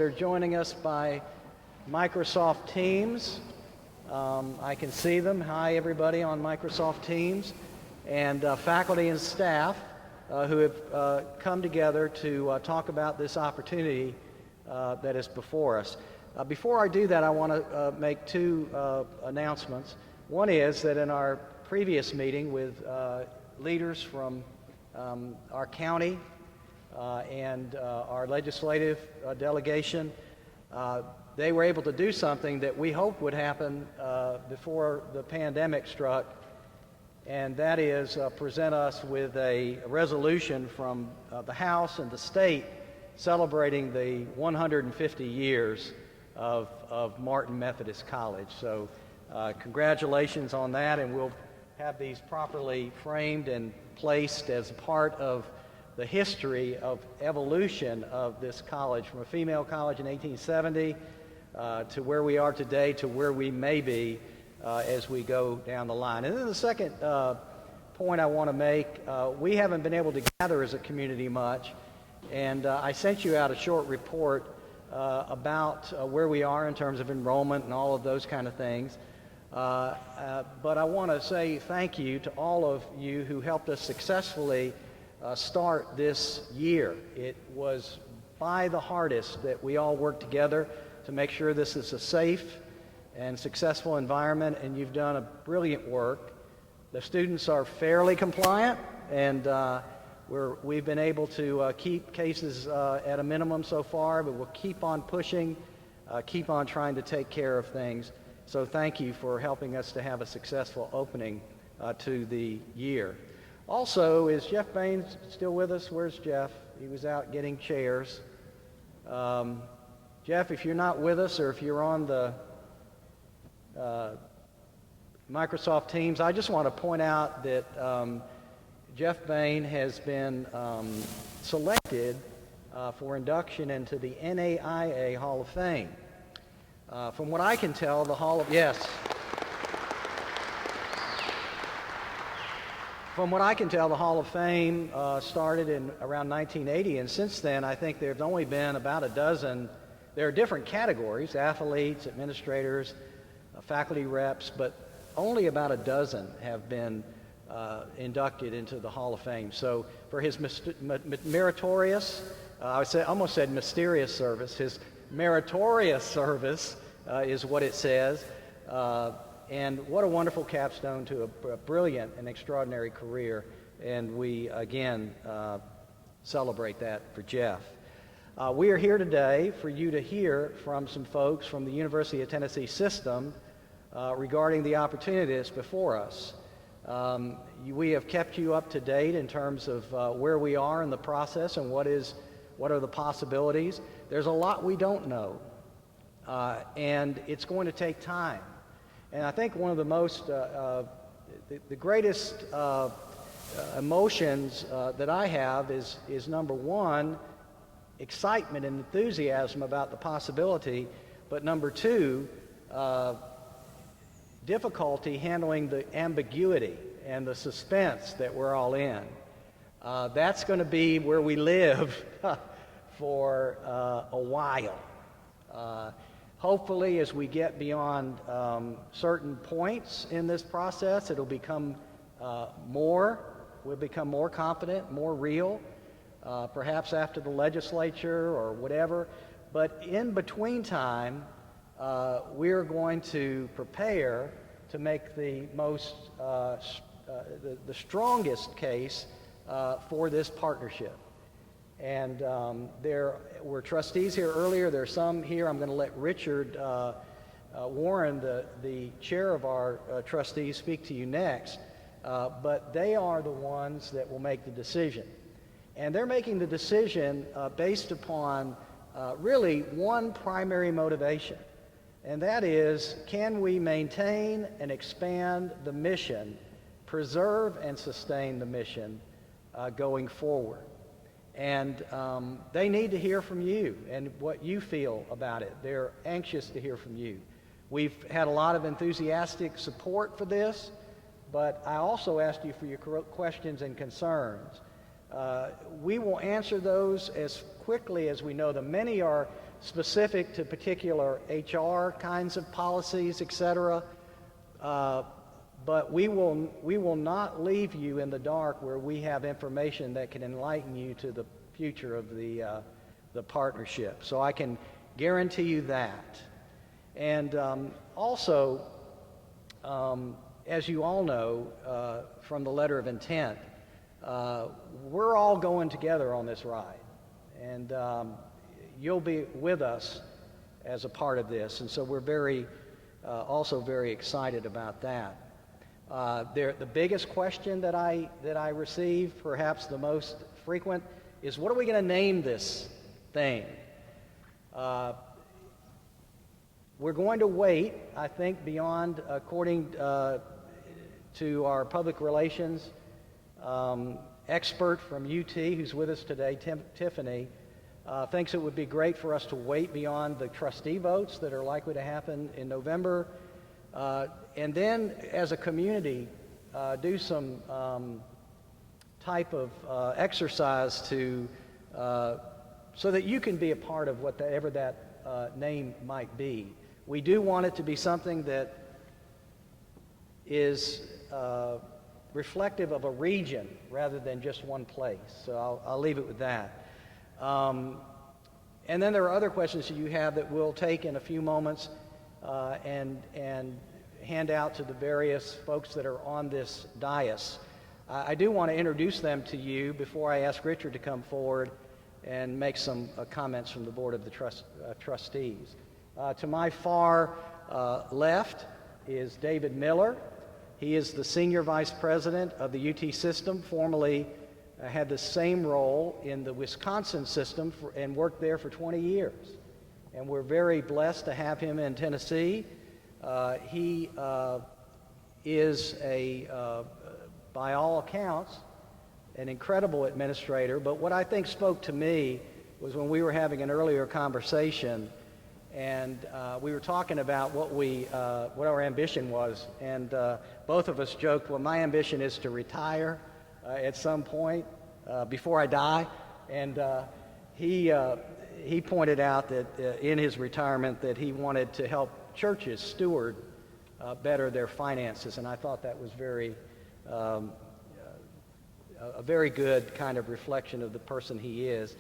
They're joining us by Microsoft Teams. I can see them. Hi, everybody on Microsoft Teams. And faculty and staff who have come together to talk about this opportunity that is before us. Before I do that, I want to make two announcemements. One is that in our previous meeting with leaders from our county and our legislative delegation, they were able to do something that we hoped would happen before the pandemic struck, and that is present us with a resolution from the House and the state celebrating the 150 years of Martin Methodist College. So congratulations on that, and we'll have these properly framed and placed as part of the history of evolution of this college, from a female college in 1870 to where we are today, to where we may be as we go down the line. And then the second point I want to make, we haven't been able to gather as a community much, and I sent you out a short report about where we are in terms of enrollment and all of those kind of things. But I want to say thank you to all of you who helped us successfully start this year. It was by the hardest that we all worked together to make sure this is a safe and successful environment, and you've done a brilliant work. The students are fairly compliant, and we've been able to keep cases at a minimum so far, but we'll keep on pushing, keep on trying to take care of things. So thank you for helping us to have a successful opening to the year. Also, is Jeff Bain still with us? Where's Jeff? He was out getting chairs. Jeff, if you're not with us, or if you're on the Microsoft Teams, I just want to point out that Jeff Bain has been selected for induction into the NAIA Hall of Fame. From what I can tell, the Hall of... Yes. From what I can tell, the Hall of Fame started in around 1980, and since then I think there's only been about a dozen. There are different categories: athletes, administrators, faculty reps, but only about a dozen have been inducted into the Hall of Fame. So for his meritorious, almost said mysterious service, his meritorious service is what it says. And what a wonderful capstone to a brilliant and extraordinary career. And we, again, celebrate that for Jeff. We are here today for you to hear from some folks from the University of Tennessee system regarding the opportunity that's before us. We have kept you up to date in terms of where we are in the process and what are the possibilities. There's a lot we don't know, and it's going to take time. And I think one of the most, the greatest emotions that I have is number one, excitement and enthusiasm about the possibility, but number two, difficulty handling the ambiguity and the suspense that we're all in. That's going to be where we live for a while. Hopefully, as we get beyond certain points in this process, it'll become we'll become more confident, more real, perhaps after the legislature or whatever. But in between time, we're going to prepare to make the most, the strongest case for this partnership. And there were trustees here earlier. There are some here. I'm going to let Richard Warren, the chair of our trustees, speak to you next. But they are the ones that will make the decision. And they're making the decision based upon really one primary motivation. And that is, can we maintain and expand the mission, preserve and sustain the mission going forward? And they need to hear from you and what you feel about it. They're anxious to hear from you. We've had a lot of enthusiastic support for this, but I also asked you for your questions and concerns. We will answer those as quickly as we know them. Many are specific to particular HR kinds of policies, etc. But we will not leave you in the dark where we have information that can enlighten you to the future of the partnership. So I can guarantee you that. And also, as you all know from the letter of intent, we're all going together on this ride. And you'll be with us as a part of this. And so we're also very excited about that. The biggest question that I receive, perhaps the most frequent, is what are we going to name this thing? We're going to wait, I think, beyond, according to our public relations expert from UT who's with us today, Tiffany, thinks it would be great for us to wait beyond the trustee votes that are likely to happen in November, and then as a community do some type of exercise so that you can be a part of whatever that name might be. We do want it to be something that is reflective of a region rather than just one place. So I'll leave it with that. And then there are other questions that you have that we'll take in a few moments and hand out to the various folks that are on this dais. I do want to introduce them to you before I ask Richard to come forward and make some comments from the Board of the Trustees. To my far left is David Miller. He is the Senior Vice President of the UT system, formerly had the same role in the Wisconsin system and worked there for 20 years. And we're very blessed to have him in Tennessee. He is by all accounts, an incredible administrator, but what I think spoke to me was when we were having an earlier conversation and we were talking about what our ambition was, and both of us joked, well, my ambition is to retire at some point before I die, and he pointed out that in his retirement that he wanted to help churches steward better their finances, and I thought that was a very good kind of reflection of the person he is.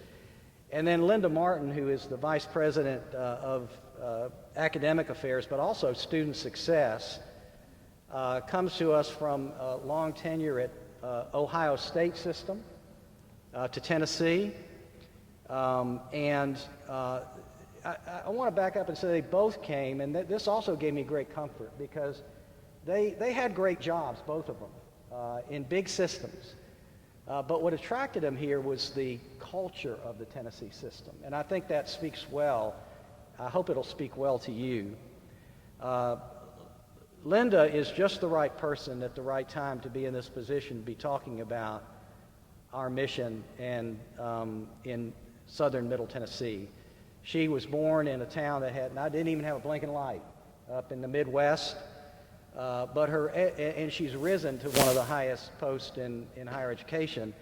And then Linda Martin, who is the Vice President of Academic Affairs, but also Student Success, comes to us from a long tenure at Ohio State System to Tennessee. And I want to back up and say they both came, and this also gave me great comfort because they had great jobs, both of them, in big systems. But what attracted them here was the culture of the Tennessee system. And I think that speaks well. I hope it'll speak well to you. Linda is just the right person at the right time to be in this position to be talking about our mission and in southern Middle Tennessee. She was born in a town that didn't even have a blinking light up in the Midwest. And she's risen to one of the highest posts in higher education.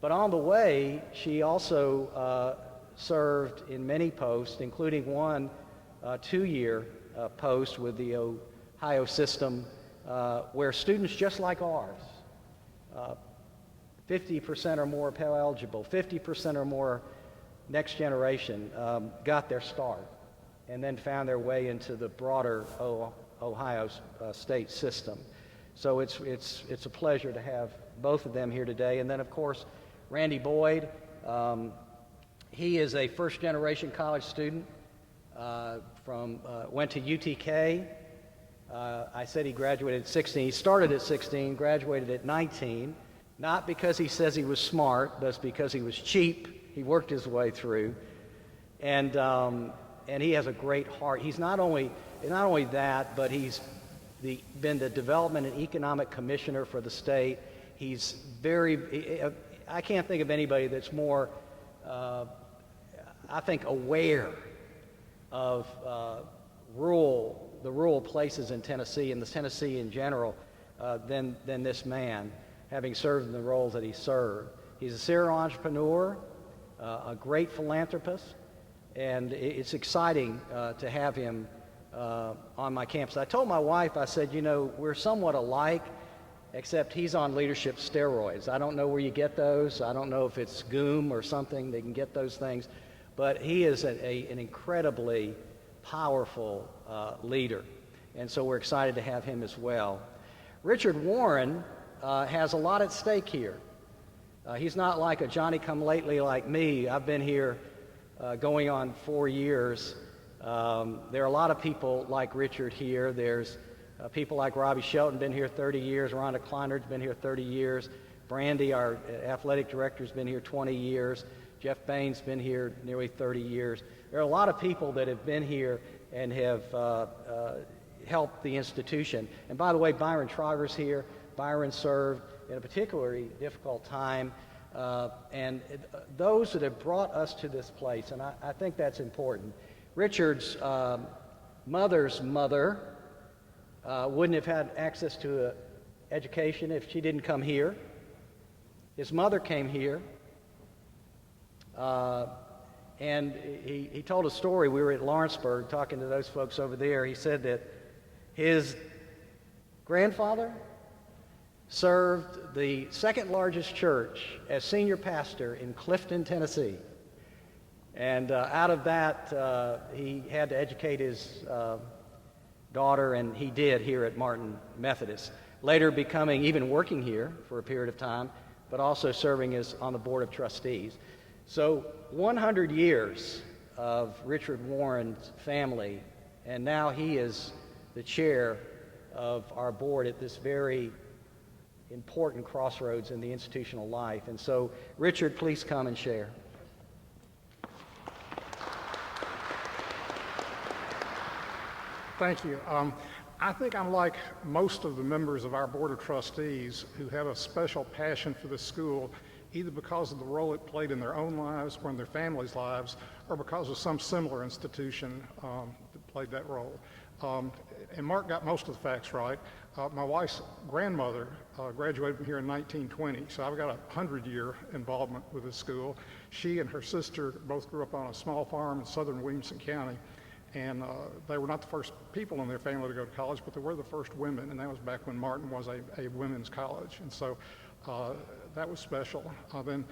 But on the way, she also served in many posts, including one 2-year post with the Ohio system, where students just like ours, 50% or more Pell eligible, 50% or more next generation, got their start and then found their way into the broader Ohio state system. So it's a pleasure to have both of them here today. And then, of course, Randy Boyd. He is a first-generation college student went to UTK. I said he graduated at 16. He started at 16, graduated at 19, not because he says he was smart, but because he was cheap. He worked his way through. And he has a great heart. He's not only that, but he's been the Development and Economic Commissioner for the state. He's I can't think of anybody that's more, I think, aware of the rural places in Tennessee and the Tennessee in general than this man, having served in the roles that he served. He's a serial entrepreneur, a great philanthropist, and it's exciting to have him on my campus. I told my wife, I said, you know, we're somewhat alike, except he's on leadership steroids. I don't know where you get those. I don't know if it's Goom or something. They can get those things. But he is an incredibly powerful leader. And so we're excited to have him as well. Richard Warren has a lot at stake here. He's not like a Johnny-come-lately like me. I've been here going on 4 years. There are a lot of people like Richard here. There's people like Robbie Shelton, been here 30 years. Rhonda Kleiner's been here 30 years. Brandy, our athletic director, has been here 20 years. Jeff Bain's been here nearly 30 years. There are a lot of people that have been here and have helped the institution. And by the way, Byron Troger's here. Byron served in a particularly difficult time. And those that have brought us to this place, and I think that's important. Richard's mother's mother wouldn't have had access to an education if she didn't come here. His mother came here. And he told a story. We were at Lawrenceburg talking to those folks over there. He said that his grandfather served the second largest church as senior pastor in Clifton, Tennessee. And out of that, he had to educate his daughter, and he did here at Martin Methodist. Later becoming, even working here for a period of time, but also serving as on the board of trustees. So 100 years of Richard Warren's family, and now he is the chair of our board at this very important crossroads in the institutional life. And so, Richard, please come and share. Thank you. I think I'm like most of the members of our Board of Trustees who have a special passion for this school, either because of the role it played in their own lives or in their families' lives, or because of some similar institution that played that role. And Mark got most of the facts right. My wife's grandmother graduated from here in 1920, so I've got a 100-year involvement with this school. She and her sister both grew up on a small farm in southern Williamson County, and they were not the first people in their family to go to college, but they were the first women, and that was back when Martin was a women's college. And so that was special. Then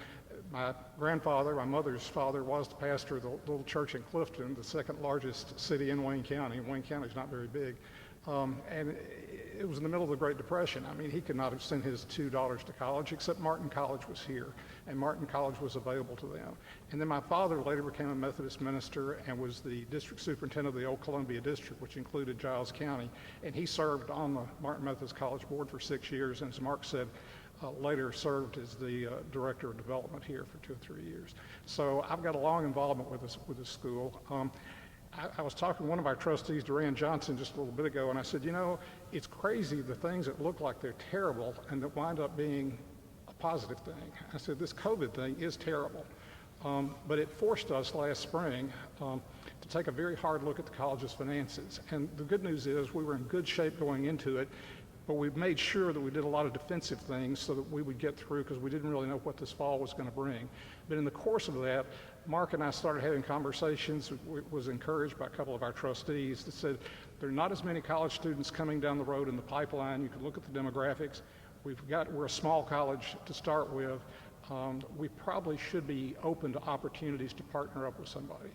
my grandfather, my mother's father, was the pastor of the little church in Clifton, the second largest city in Wayne County. Wayne County is not very big. And it was in the middle of the Great Depression. I mean, he could not have sent his two daughters to college, except Martin College was here, and Martin College was available to them. And then my father later became a Methodist minister and was the district superintendent of the old Columbia District, which included Giles County. And he served on the Martin Methodist College board for 6 years, and as Mark said, later served as the director of development here for 2 or 3 years. So I've got a long involvement with this school. I was talking to one of our trustees, Duran Johnson, just a little bit ago, and I said, you know, it's crazy the things that look like they're terrible and that wind up being a positive thing. I said, this COVID thing is terrible, but it forced us last spring to take a very hard look at the college's finances. And the good news is we were in good shape going into it, but we made sure that we did a lot of defensive things so that we would get through, because we didn't really know what this fall was going to bring. But in the course of that, Mark and I started having conversations. Was encouraged by a couple of our trustees that said there are not as many college students coming down the road in the pipeline. You can look at the demographics. We're a small college to start with. We probably should be open to opportunities to partner up with somebody.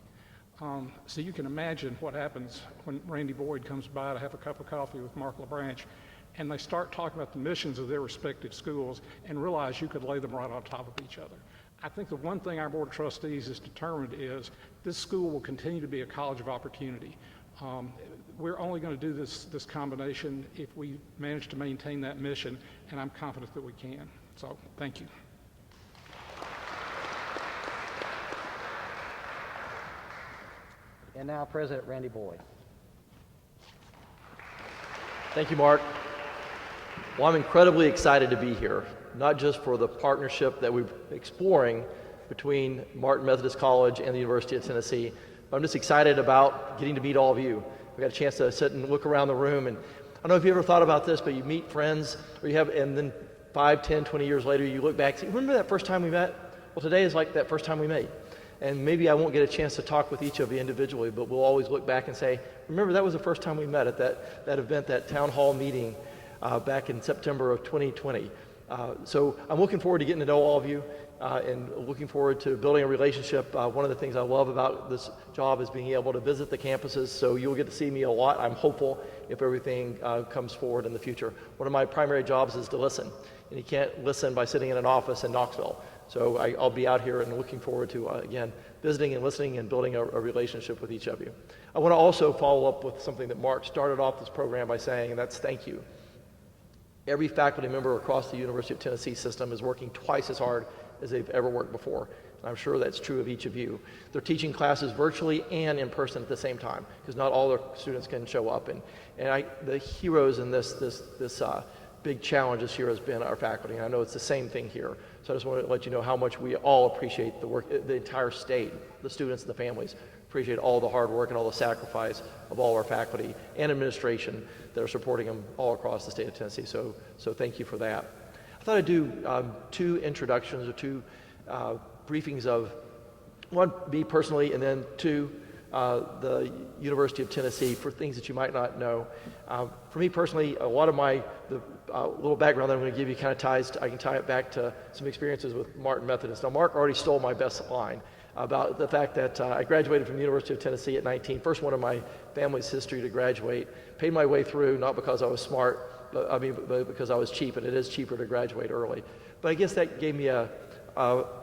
So you can imagine what happens when Randy Boyd comes by to have a cup of coffee with Mark LaBranch, and they start talking about the missions of their respective schools and realize you could lay them right on top of each other. I think the one thing our Board of Trustees is determined is this school will continue to be a college of opportunity. We're only going to do this combination if we manage to maintain that mission, and I'm confident that we can. So, thank you. And now President Randy Boyd. Thank you, Mark. Well, I'm incredibly excited to be here, not just for the partnership that we're exploring between Martin Methodist College and the University of Tennessee, but I'm just excited about getting to meet all of you. We got a chance to sit and look around the room, and I don't know if you ever thought about this, but you meet friends, or you have, and then 5, 10, 20 years later, you look back and say, remember that first time we met? Well, today is like that first time we met. And maybe I won't get a chance to talk with each of you individually, but we'll always look back and say, remember, that was the first time we met at that event, that town hall meeting back in September of 2020. So I'm looking forward to getting to know all of you and looking forward to building a relationship. One of the things I love about this job is being able to visit the campuses, so you'll get to see me a lot. I'm hopeful if everything comes forward in the future. One of my primary jobs is to listen, and you can't listen by sitting in an office in Knoxville. So I'll be out here and looking forward to, again, visiting and listening and building a relationship with each of you. I want to also follow up with something that Mark started off this program by saying, and that's thank you. Every faculty member across the University of Tennessee system is working twice as hard as they've ever worked before. And I'm sure that's true of each of you. They're teaching classes virtually and in person at the same time, because not all their students can show up. And the heroes in this big challenge this year has been our faculty. And I know it's the same thing here. So I just want to let you know how much we all appreciate the work, the entire state, the students and the families, appreciate all the hard work and all the sacrifice of all our faculty and administration that are supporting them all across the state of Tennessee. So thank you for that. I thought I'd do two introductions or two briefings of, one, me personally, and then two, the University of Tennessee, for things that you might not know. For me personally, a lot of the little background that I'm going to give you kind of I can tie it back to some experiences with Martin Methodist. Now, Mark already stole my best line about the fact that I graduated from the University of Tennessee at 19, first one in my family's history to graduate, paid my way through, not because I was smart, but because I was cheap, and it is cheaper to graduate early. But I guess that gave me an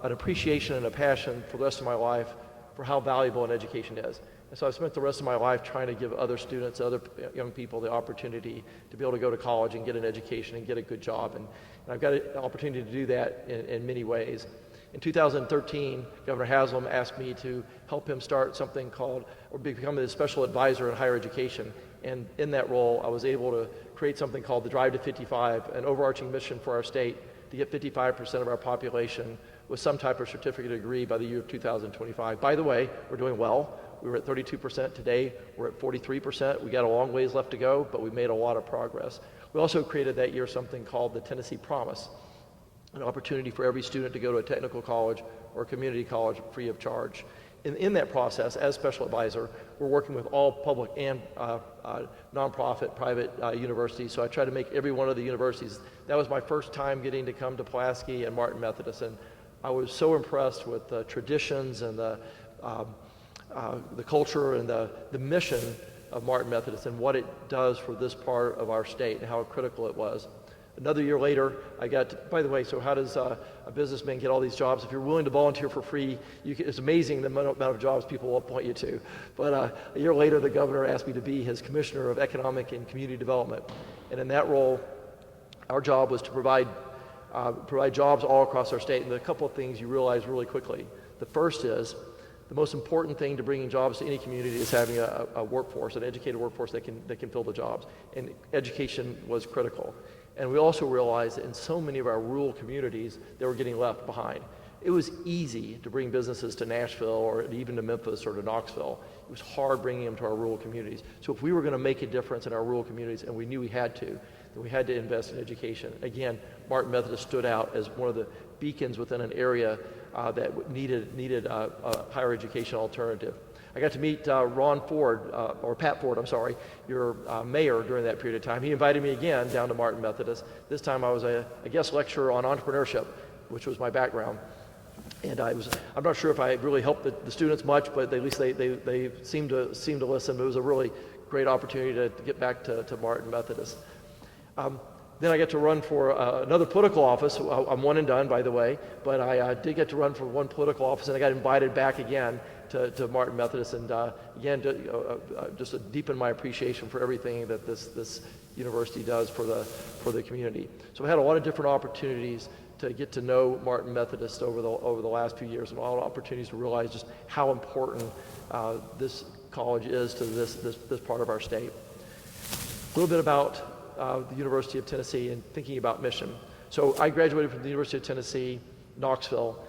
appreciation and a passion for the rest of my life for how valuable an education is. And so I've spent the rest of my life trying to give other students, other young people, the opportunity to be able to go to college and get an education and get a good job. And I've got an opportunity to do that in many ways. In 2013, Governor Haslam asked me to help him start something called, or become a special advisor in higher education. And in that role, I was able to create something called the Drive to 55, an overarching mission for our state to get 55% of our population with some type of certificate or degree by the year of 2025. By the way, we're doing well. We were at 32% today. We're at 43%. We got a long ways left to go, but we made a lot of progress. We also created that year something called the Tennessee Promise, an opportunity for every student to go to a technical college or a community college free of charge. In that process, as special advisor, we're working with all public and nonprofit private universities. So I try to make every one of the universities. That was my first time getting to come to Pulaski and Martin Methodist, and I was so impressed with the traditions and the culture and the mission of Martin Methodist and what it does for this part of our state and how critical it was. Another year later, I got, by the way, so how does a businessman get all these jobs? If you're willing to volunteer for free, it's amazing the amount of jobs people will appoint you to. But a year later, the governor asked me to be his commissioner of economic and community development. And in that role, our job was to provide jobs all across our state. And a couple of things you realize really quickly. The first is, the most important thing to bringing jobs to any community is having a workforce, an educated workforce that can fill the jobs. And education was critical. And we also realized that in so many of our rural communities, they were getting left behind. It was easy to bring businesses to Nashville or even to Memphis or to Knoxville. It was hard bringing them to our rural communities. So if we were going to make a difference in our rural communities, and we knew we had to, then we had to invest in education. Again, Martin Methodist stood out as one of the beacons within an area that needed a higher education alternative. I got to meet Ron Ford, or Pat Ford, I'm sorry, your mayor during that period of time. He invited me again down to Martin Methodist. This time I was a guest lecturer on entrepreneurship, which was my background. And I'm not sure if I really helped the students much, but at least they seemed to listen. It was a really great opportunity to get back to Martin Methodist. Then I got to run for another political office. I'm one and done, by the way, but I did get to run for one political office, and I got invited back again to Martin Methodist, and again, just to deepen my appreciation for everything that this university does for the community. So I had a lot of different opportunities to get to know Martin Methodist over the last few years, and a lot of opportunities to realize just how important this college is to this part of our state. A little bit about the University of Tennessee and thinking about mission. So I graduated from the University of Tennessee, Knoxville.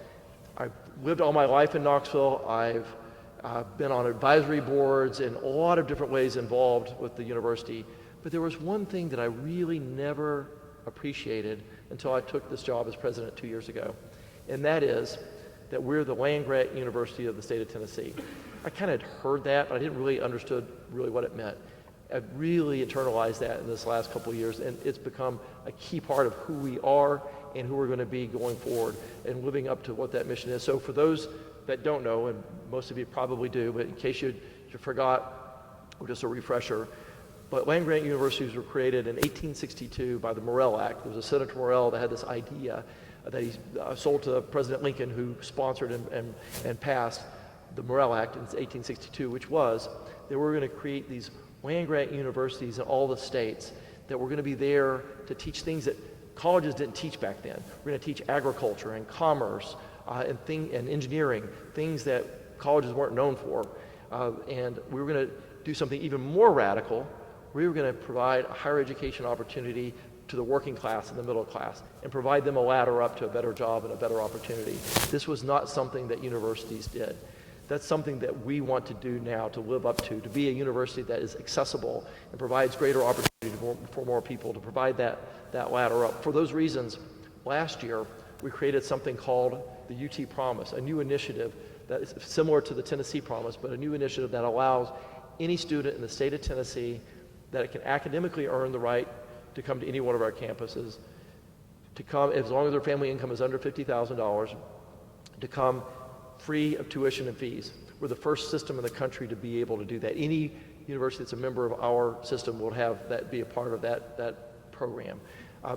I've lived all my life in Knoxville. I've been on advisory boards in a lot of different ways involved with the university. But there was one thing that I really never appreciated until I took this job as president 2 years ago. And that is that we're the land-grant university of the state of Tennessee. I kind of had heard that, but I didn't really understood really what it meant. I've really internalized that in this last couple of years, and it's become a key part of who we are and who we're going to be going forward and living up to what that mission is. So for those that don't know, and most of you probably do, but in case you forgot, or just a refresher, but land-grant universities were created in 1862 by the Morrill Act. There was a Senator Morrill that had this idea that he sold to President Lincoln, who sponsored and passed the Morrill Act in 1862, which was that we're going to create these land-grant universities in all the states that were going to be there to teach things that colleges didn't teach back then. We're going to teach agriculture and commerce and engineering, things that colleges weren't known for. And we were going to do something even more radical. We were going to provide a higher education opportunity to the working class and the middle class and provide them a ladder up to a better job and a better opportunity. This was not something that universities did. That's something that we want to do now, to live up to be a university that is accessible and provides greater opportunity for more people, to provide that ladder up. For those reasons, last year we created something called the UT Promise, a new initiative that is similar to the Tennessee Promise, but a new initiative that allows any student in the state of Tennessee that can academically earn the right to come to any one of our campuses, to come as long as their family income is under $50,000, to come free of tuition and fees. We're the first system in the country to be able to do that. Any university that's a member of our system will have that, be a part of that program.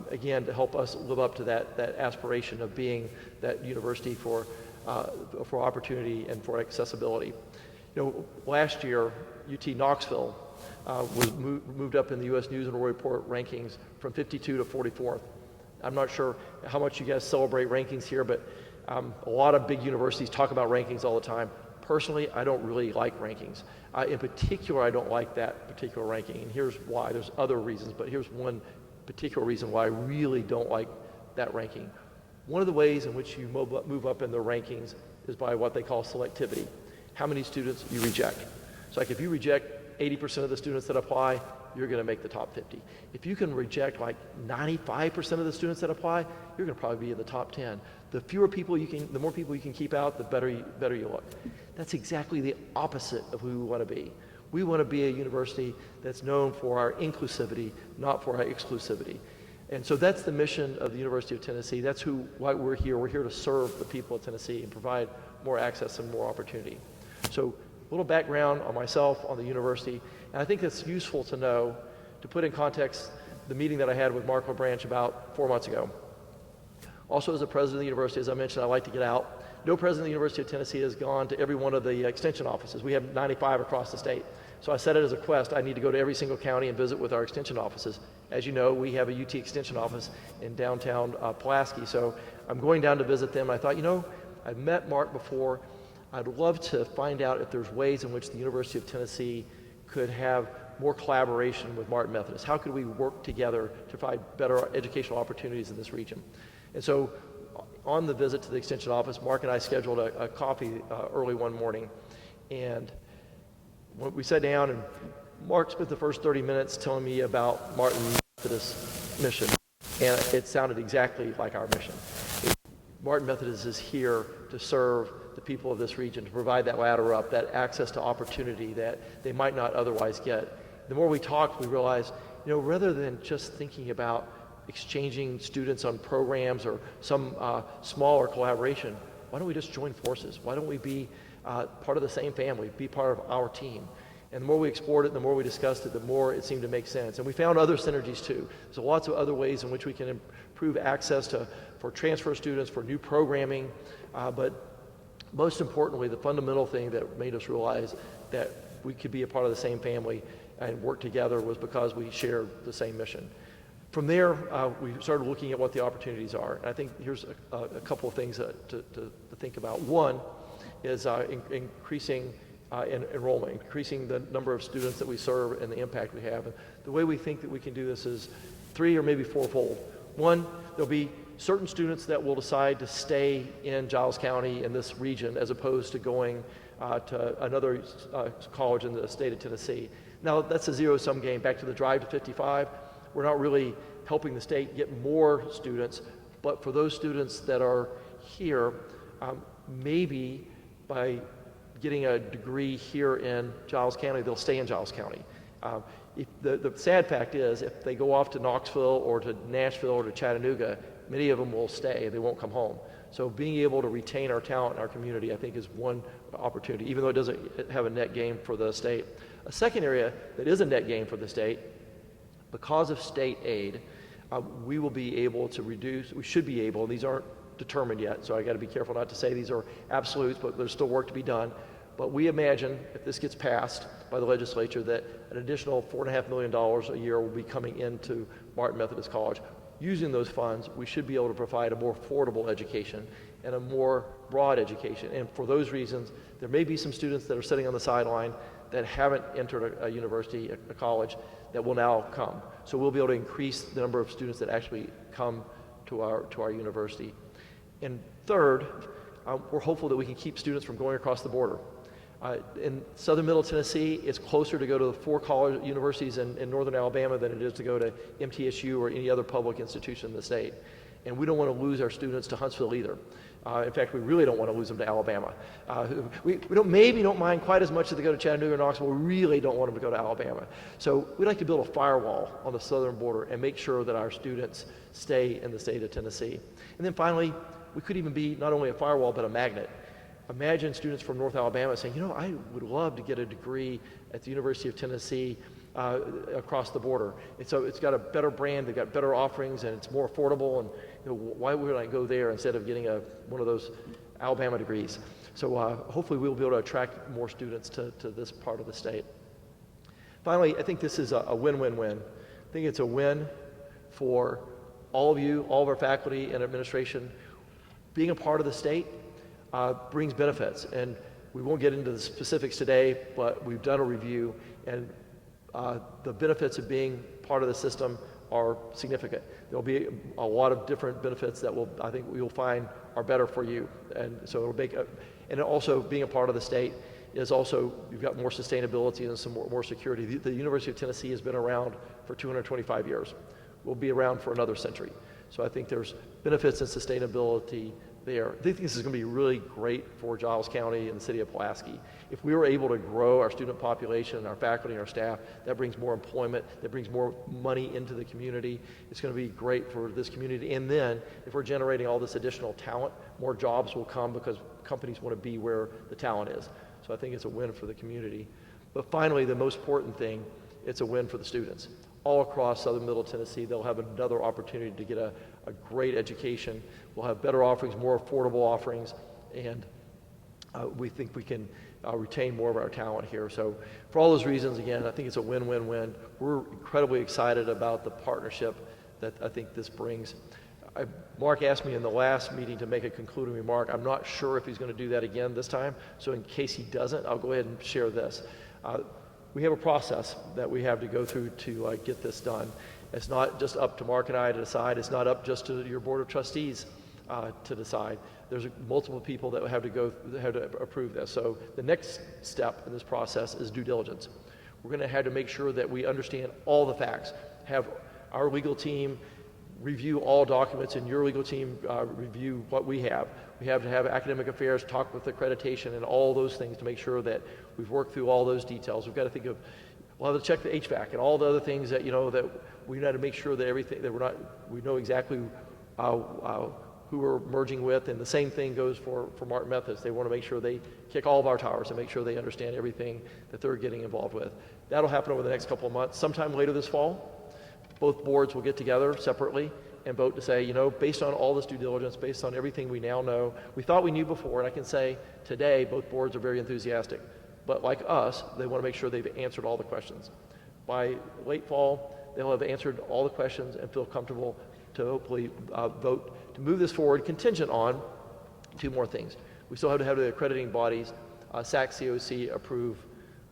Again, to help us live up to that aspiration of being that university for opportunity and for accessibility. You know, last year, UT Knoxville was moved up in the U.S. News and World Report rankings from 52 to 44th. I'm not sure how much you guys celebrate rankings here, but a lot of big universities talk about rankings all the time. Personally, I don't really like rankings. In particular, I don't like that particular ranking, and here's why. There's other reasons, but here's one particular reason why I really don't like that ranking. One of the ways in which you move up in the rankings is by what they call selectivity. How many students you reject. So like if you reject 80% of the students that apply, you're going to make the top 50. If you can reject like 95% of the students that apply, you're going to probably be in the top 10. The more people you can keep out, the better you look. That's exactly the opposite of who we want to be. We want to be a university that's known for our inclusivity, not for our exclusivity. And so that's the mission of the University of Tennessee. That's why we're here. We're here to serve the people of Tennessee and provide more access and more opportunity. So a little background on myself, on the university, and I think it's useful to know, to put in context the meeting that I had with Mark LaBranch about 4 months ago. Also, as a president of the university, as I mentioned, I like to get out. No president of the University of Tennessee has gone to every one of the extension offices. We have 95 across the state. So I set it as a quest. I need to go to every single county and visit with our extension offices. As you know, we have a UT extension office in downtown Pulaski. So I'm going down to visit them. I thought, I've met Mark before. I'd love to find out if there's ways in which the University of Tennessee could have more collaboration with Martin Methodist. How could we work together to provide better educational opportunities in this region? And so on the visit to the extension office, Mark and I scheduled a coffee early one morning. And we sat down, and Mark spent the first 30 minutes telling me about Martin Methodist's mission. And it sounded exactly like our mission. Martin Methodist is here to serve the people of this region, to provide that ladder up, that access to opportunity that they might not otherwise get. The more we talked, we realized, rather than just thinking about exchanging students on programs or some smaller collaboration, why don't we just join forces? Why don't we be part of the same family, be part of our team? And the more we explored it, the more we discussed it, the more it seemed to make sense. And we found other synergies too. So lots of other ways in which we can improve access for transfer students, for new programming, but most importantly, the fundamental thing that made us realize that we could be a part of the same family and work together was because we shared the same mission. From there, we started looking at what the opportunities are. And I think here's a couple of things to think about. One is increasing enrollment, increasing the number of students that we serve and the impact we have. And the way we think that we can do this is 3 or maybe 4-fold. One, there'll be certain students that will decide to stay in Giles County in this region as opposed to going to another college in the state of Tennessee. Now, that's a zero-sum game. Back to the drive to 55, we're not really helping the state get more students, but for those students that are here, maybe by getting a degree here in Giles County, they'll stay in Giles County. The sad fact is, if they go off to Knoxville or to Nashville or to Chattanooga, many of them will stay. They won't come home. So being able to retain our talent in our community, I think, is one opportunity, even though it doesn't have a net gain for the state. A second area that is a net gain for the state, because of state aid, we will be able to reduce, we should be able, and these aren't determined yet, so I got to be careful not to say these are absolutes, but there's still work to be done. But we imagine, if this gets passed by the legislature, that an additional $4.5 million a year will be coming into Martin Methodist College. Using those funds, we should be able to provide a more affordable education and a more broad education. And for those reasons, there may be some students that are sitting on the sideline that haven't entered a university, a college, that will now come. So we'll be able to increase the number of students that actually come to our university. And third, we're hopeful that we can keep students from going across the border. In southern middle Tennessee, it's closer to go to the 4 college universities in northern Alabama than it is to go to MTSU or any other public institution in the state. And we don't want to lose our students to Huntsville either. In fact, we really don't want to lose them to Alabama. We don't mind quite as much as they go to Chattanooga or Knoxville. We really don't want them to go to Alabama. So we'd like to build a firewall on the southern border and make sure that our students stay in the state of Tennessee. And then finally, we could even be not only a firewall, but a magnet. Imagine students from North Alabama saying, I would love to get a degree at the University of Tennessee across the border. And so it's got a better brand, they've got better offerings, and it's more affordable, and why would I go there instead of getting one of those Alabama degrees? So hopefully we'll be able to attract more students to this part of the state. Finally, I think this is a win-win-win. I think it's a win for all of you, all of our faculty and administration. Being a part of the state brings benefits, and we won't get into the specifics today, but we've done a review, and the benefits of being part of the system are significant. There'll be a lot of different benefits that I think we will find are better for you, and so it'll make and also being a part of the state is also, you've got more sustainability and some more security. The University of Tennessee has been around for 225 years. We'll be around for another century. So I think there's benefits and sustainability there. I think this is going to be really great for Giles County and the city of Pulaski. If we were able to grow our student population, our faculty, and our staff, that brings more employment, that brings more money into the community. It's going to be great for this community. And then, if we're generating all this additional talent, more jobs will come because companies want to be where the talent is. So I think it's a win for the community. But finally, the most important thing, it's a win for the students. All across southern middle Tennessee, they'll have another opportunity to get a great education. We'll have better offerings, more affordable offerings, and we think we can retain more of our talent here. So for all those reasons, again, I think it's a win-win-win. We're incredibly excited about the partnership that I think this brings. Mark asked me in the last meeting to make a concluding remark. I'm not sure if he's going to do that again this time, so in case he doesn't, I'll go ahead and share this. We have a process that we have to go through to get this done. It's not just up to Mark and I to decide. It's not up just to your board of trustees to decide. There's multiple people that have to approve this. So the next step in this process is due diligence. We're going to have to make sure that we understand all the facts, have our legal team review all documents, and your legal team review what we have. We have to have academic affairs, talk with accreditation, and all those things to make sure that we've worked through all those details. We've got to think of, we'll have to check the HVAC and all the other things that, that we got to make sure that everything, that we know exactly who we're merging with, and the same thing goes for Martin Methodist. They want to make sure they kick all of our towers and make sure they understand everything that they're getting involved with. That'll happen over the next couple of months. Sometime later this fall, both boards will get together separately and vote to say, based on all this due diligence, based on everything we now know, we thought we knew before, and I can say today both boards are very enthusiastic. But like us, they want to make sure they've answered all the questions. By late fall, they'll have answered all the questions and feel comfortable to hopefully vote to move this forward, contingent on 2 more things. We still have to have the accrediting bodies, SAC, COC, approve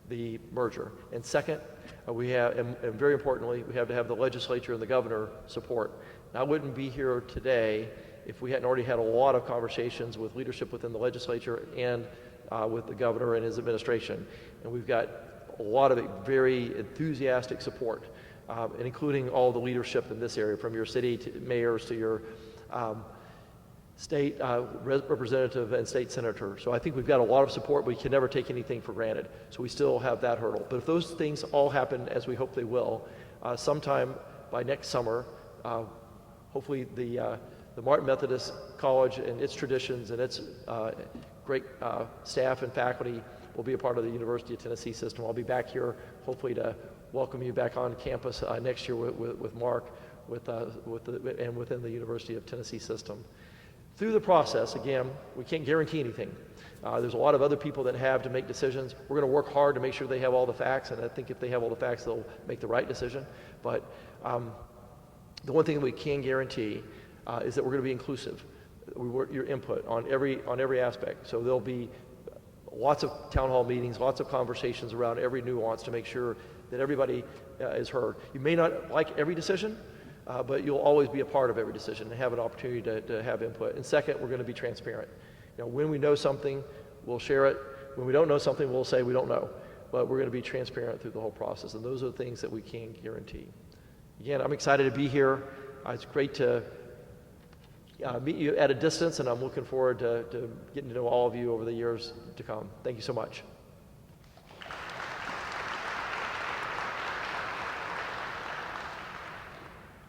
the merger. And second, we have, and very importantly, we have to have the legislature and the governor support. Now, I wouldn't be here today if we hadn't already had a lot of conversations with leadership within the legislature and with the governor and his administration. And we've got a lot of very enthusiastic support, and including all the leadership in this area, from your city to mayors to your state representative and state senator. So I think we've got a lot of support, but we can never take anything for granted. So we still have that hurdle. But if those things all happen as we hope they will, sometime by next summer, hopefully the Martin Methodist College and its traditions and its great staff and faculty will be a part of the University of Tennessee system. I'll be back here hopefully to welcome you back on campus next year with Mark and within the University of Tennessee system. Through the process, again, we can't guarantee anything. There's a lot of other people that have to make decisions. We're going to work hard to make sure they have all the facts, and I think if they have all the facts, they'll make the right decision. But the one thing that we can guarantee is that we're going to be inclusive. We want your input on every aspect. So there'll be lots of town hall meetings, lots of conversations around every nuance to make sure that everybody is heard. You may not like every decision, but you'll always be a part of every decision and have an opportunity to have input. And second, we're going to be transparent. When we know something, we'll share it. When we don't know something, we'll say we don't know. But we're going to be transparent through the whole process, and those are the things that we can guarantee. Again, I'm excited to be here. It's great to meet you at a distance, and I'm looking forward to getting to know all of you over the years to come. Thank you so much.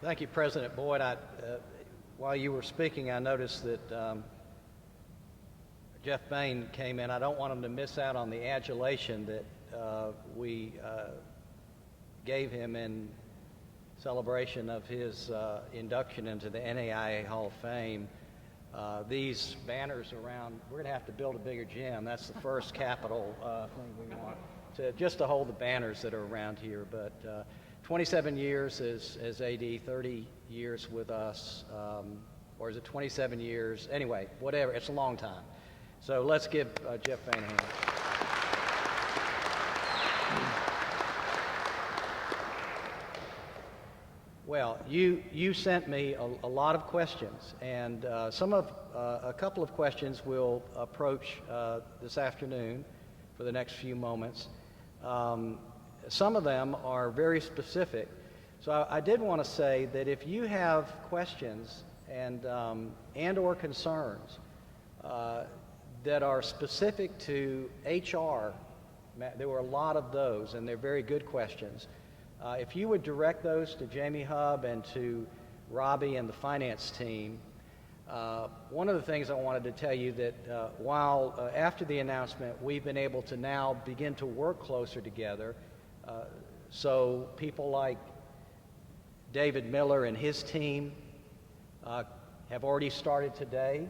Thank you, President Boyd. While you were speaking, I noticed that Jeff Bain came in. I don't want him to miss out on the adulation that we gave him in celebration of his induction into the NAIA Hall of Fame. These banners around, we're going to have to build a bigger gym. That's the first capital thing we want, just to hold the banners that are around here. But 27 years as AD, 30 years with us, or is it 27 years? Anyway, whatever, it's a long time. So let's give Jeff Bain a hand. Well, you sent me a lot of questions, and a couple of questions we'll approach this afternoon for the next few moments. Some of them are very specific. So I did want to say that if you have questions and or concerns that are specific to HR, there were a lot of those, and they're very good questions. If you would direct those to Jamie Hubb and to Robbie and the finance team. One of the things I wanted to tell you that while after the announcement, we've been able to now begin to work closer together. So people like David Miller and his team have already started today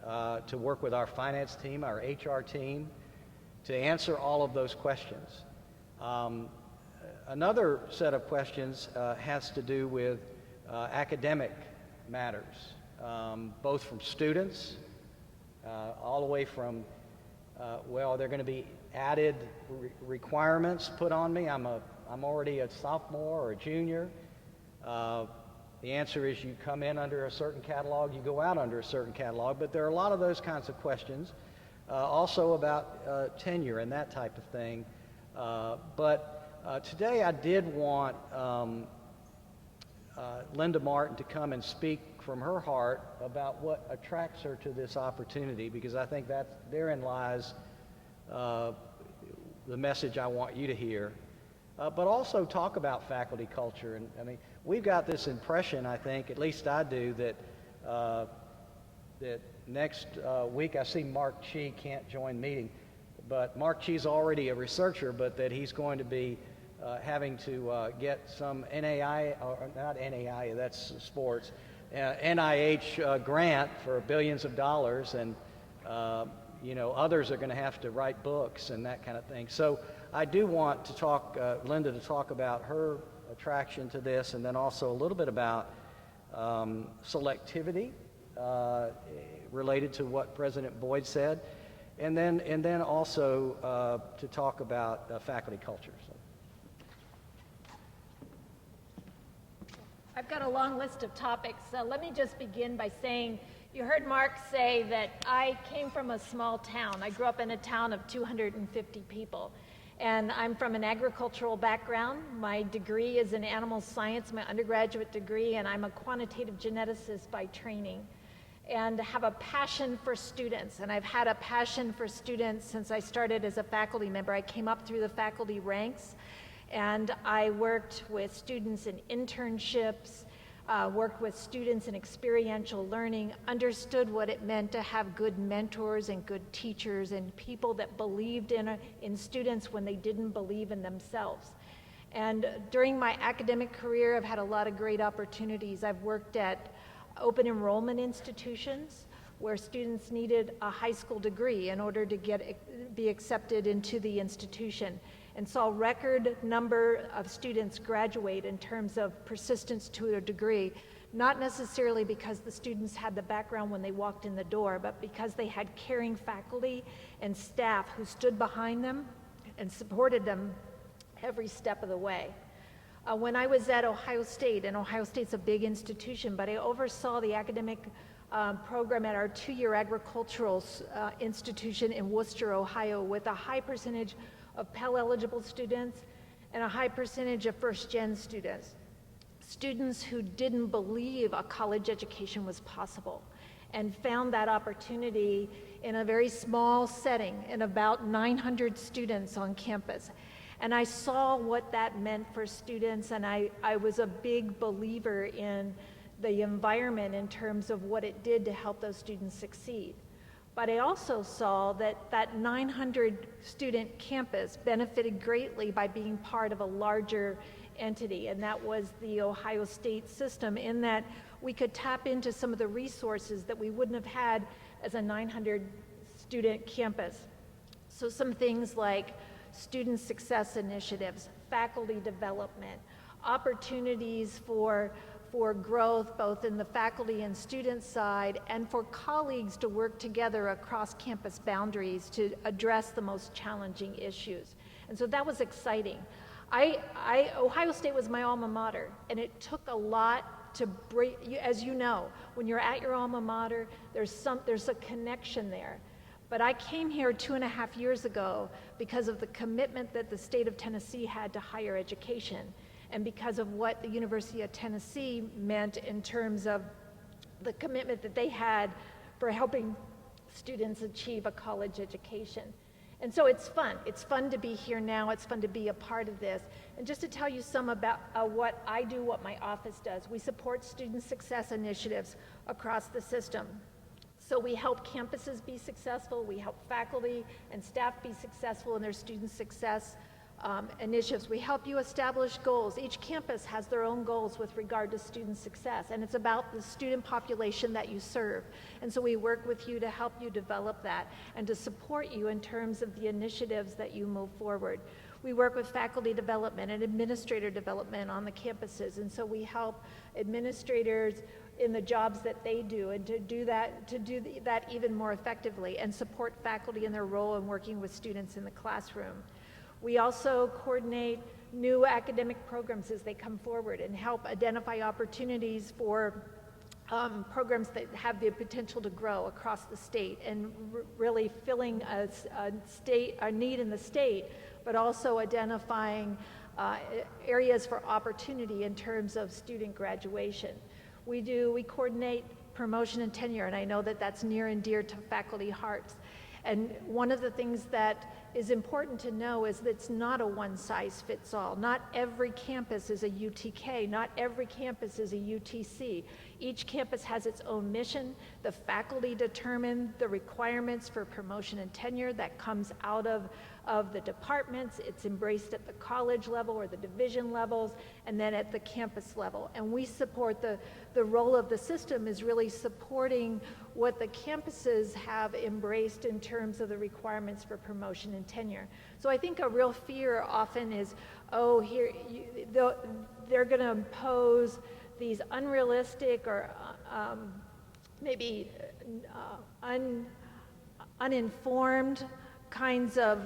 to work with our finance team, our HR team, to answer all of those questions. Another set of questions has to do with academic matters, both from students, all the way from, well, they're going to be added requirements put on me. I'm already a sophomore or a junior. The answer is you come in under a certain catalog, you go out under a certain catalog, but there are a lot of those kinds of questions. Also about tenure and that type of thing. But today I did want Linda Martin to come and speak from her heart about what attracts her to this opportunity, because I think that therein lies the message I want you to hear. But also talk about faculty culture. And I mean, we've got this impression, I think, at least I do, that that next week, I see Mark Chi can't join meeting, but Mark Chi's already a researcher, but that he's going to be having to get some NAI, or not NAI, that's sports, NIH grant for billions of dollars, and you know, others are going to have to write books and that kind of thing. So I do want to talk, Linda, to talk about her attraction to this, and then also a little bit about selectivity related to what President Boyd said, and then also to talk about faculty culture. So. I've got a long list of topics. Let me just begin by saying, you heard Mark say that I came from a small town. I grew up in a town of 250 people. And I'm from an agricultural background. My degree is in animal science, my undergraduate degree, and I'm a quantitative geneticist by training. and have a passion for students. And I've had a passion for students since I started as a faculty member. I came up through the faculty ranks, and I worked with students in internships, worked with students in experiential learning, understood what it meant to have good mentors and good teachers and people that believed in students when they didn't believe in themselves. And during my academic career, I've had a lot of great opportunities. I've worked at open enrollment institutions where students needed a high school degree in order to be accepted into the institution, and saw record number of students graduate in terms of persistence to a degree, not necessarily because the students had the background when they walked in the door, but because they had caring faculty and staff who stood behind them and supported them every step of the way. When I was at Ohio State, and Ohio State's a big institution, but I oversaw the academic program at our two-year agricultural institution in Worcester, Ohio, with a high percentage of Pell-eligible students and a high percentage of first-gen students. Students who didn't believe a college education was possible and found that opportunity in a very small setting in about 900 students on campus. And I saw what that meant for students, and I was a big believer in the environment in terms of what it did to help those students succeed. But I also saw that 900 student campus benefited greatly by being part of a larger entity, and that was the Ohio State system, in that we could tap into some of the resources that we wouldn't have had as a 900 student campus. So some things like student success initiatives, faculty development, opportunities for growth both in the faculty and student side, and for colleagues to work together across campus boundaries to address the most challenging issues. And so that was exciting. Ohio State was my alma mater, and it took a lot to break, as you know, when you're at your alma mater, there's a connection there. But I came here 2.5 years ago because of the commitment that the state of Tennessee had to higher education, and because of what the University of Tennessee meant in terms of the commitment that they had for helping students achieve a college education. And so it's fun. It's fun to be here now. It's fun to be a part of this. And just to tell you some about what I do, what my office does, we support student success initiatives across the system. So we help campuses be successful. We help faculty and staff be successful in their student success initiatives. We help you establish goals. Each campus has their own goals with regard to student success, and it's about the student population that you serve. And so we work with you to help you develop that and to support you in terms of the initiatives that you move forward. We work with faculty development and administrator development on the campuses, and so we help administrators in the jobs that they do, and to do that even more effectively, and support faculty in their role in working with students in the classroom. We also coordinate new academic programs as they come forward and help identify opportunities for programs that have the potential to grow across the state, and really filling a need in the state, but also identifying areas for opportunity in terms of student graduation. We coordinate promotion and tenure, and I know that that's near and dear to faculty hearts. And one of the things that is important to know is that it's not a one-size-fits-all. Not every campus is a UTK. Not every campus is a UTC. Each campus has its own mission. The faculty determine the requirements for promotion and tenure that comes out of the departments. It's embraced at the college level or the division levels, and then at the campus level. And we support the role of the system is really supporting what the campuses have embraced in terms of the requirements for promotion and tenure. So I think a real fear often is, they're going to impose these unrealistic or maybe uninformed kinds of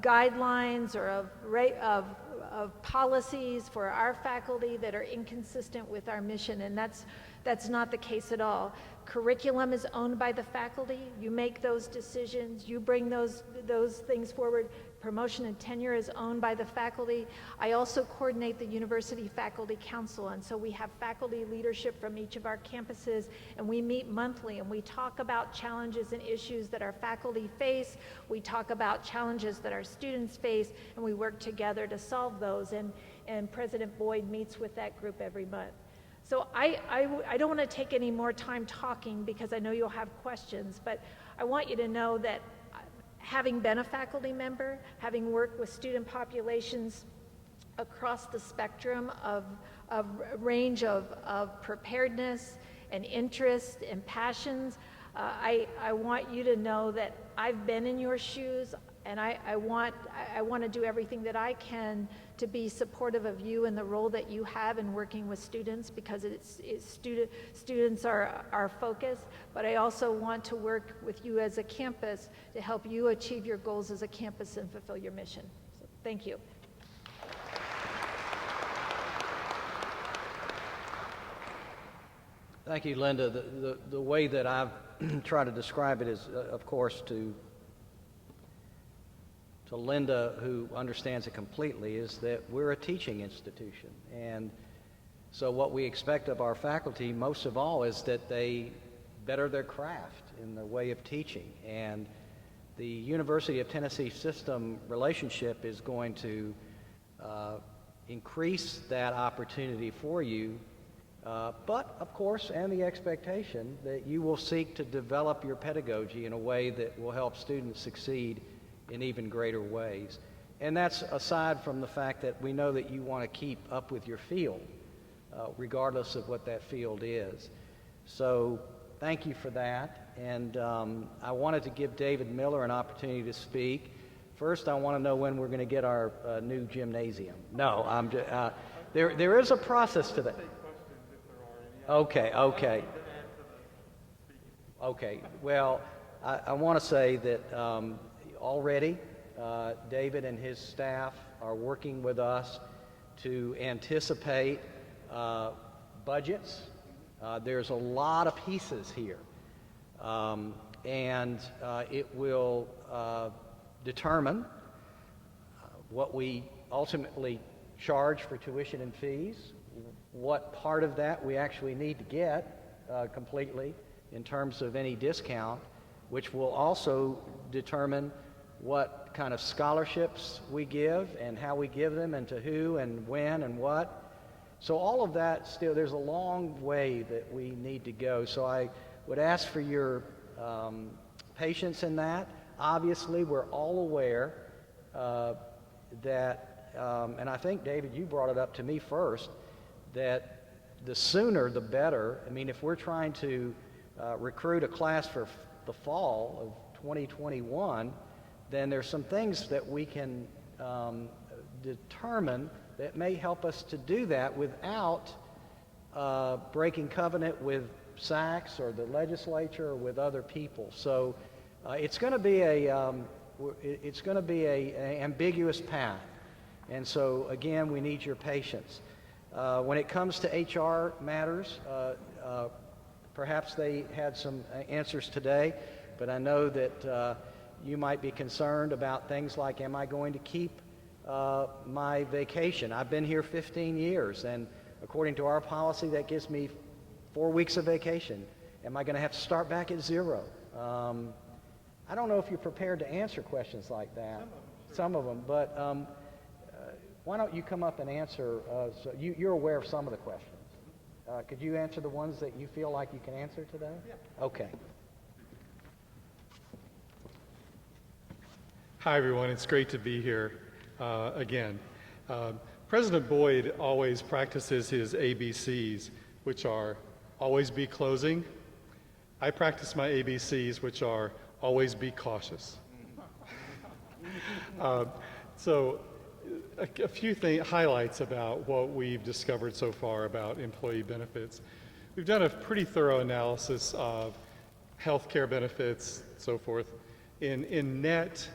guidelines or of policies for our faculty that are inconsistent with our mission, and that's not the case at all. Curriculum is owned by the faculty. You make those decisions. You bring those things forward. promotion and tenure is owned by the faculty. I also coordinate the University Faculty Council, and so we have faculty leadership from each of our campuses, and we meet monthly, and we talk about challenges and issues that our faculty face. We talk about challenges that our students face, and we work together to solve those, and President Boyd meets with that group every month. So I don't want to take any more time talking because I know you'll have questions, but I want you to know that having been a faculty member, having worked with student populations across the spectrum of range of preparedness and interest and passions, I want you to know that I've been in your shoes, and I want to do everything that I can to be supportive of you and the role that you have in working with students, because students are our focus, but I also want to work with you as a campus to help you achieve your goals as a campus and fulfill your mission. So, thank you. Thank you, Linda. The way that I've tried to describe it is, of course, to Linda, who understands it completely, is that we're a teaching institution. And so what we expect of our faculty, most of all, is that they better their craft in their way of teaching. And the University of Tennessee system relationship is going to increase that opportunity for you. But, of course, and the expectation that you will seek to develop your pedagogy in a way that will help students succeed in even greater ways. And that's aside from the fact that we know that you want to keep up with your field, regardless of what that field is. So thank you for that. And I wanted to give David Miller an opportunity to speak. First, I want to know when we're going to get our new gymnasium. No, I'm just, there is a process to that. Okay. Well, I want to say that already David and his staff are working with us to anticipate budgets. There's a lot of pieces here, and it will determine what we ultimately charge for tuition and fees, what part of that we actually need to get completely in terms of any discount, which will also determine what kind of scholarships we give and how we give them and to who and when and what. So all of that still, there's a long way that we need to go. So I would ask for your patience in that. Obviously, we're all aware that, and I think, David, you brought it up to me first, that the sooner the better. I mean, if we're trying to recruit a class for the fall of 2021, then there's some things that we can determine that may help us to do that without breaking covenant with SACS or the legislature or with other people. So it's going to be an ambiguous path, and so again, we need your patience. When it comes to HR matters, perhaps they had some answers today, but I know that you might be concerned about things like, am I going to keep my vacation? I've been here 15 years, and according to our policy, that gives me 4 weeks of vacation. Am I going to have to start back at zero? I don't know if you're prepared to answer questions like that. Some of them, but why don't you come up and answer? So you're aware of some of the questions. Could you answer the ones that you feel like you can answer today? Yeah. Okay. Hi, everyone. It's great to be here again. President Boyd always practices his ABCs, which are always be closing. I practice my ABCs, which are always be cautious. So a few highlights about what we've discovered so far about employee benefits. We've done a pretty thorough analysis of health care benefits, so forth. In net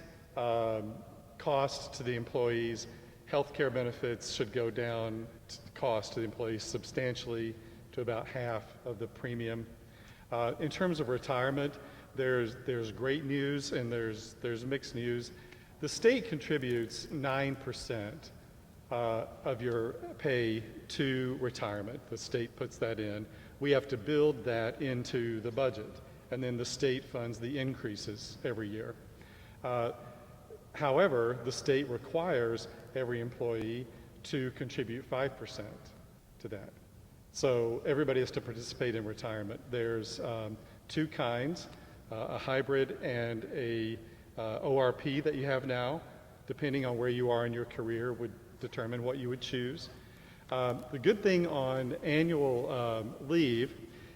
cost to the employees, health care benefits should go down cost to the employees substantially to about half of the premium. In terms of retirement, there's great news and there's mixed news. The state contributes 9% of your pay to retirement. The state puts that in. We have to build that into the budget, and then the state funds the increases every year. However, the state requires every employee to contribute 5% to that. So everybody has to participate in retirement. There's two kinds, a hybrid and a ORP that you have now, depending on where you are in your career would determine what you would choose. The good thing on annual leave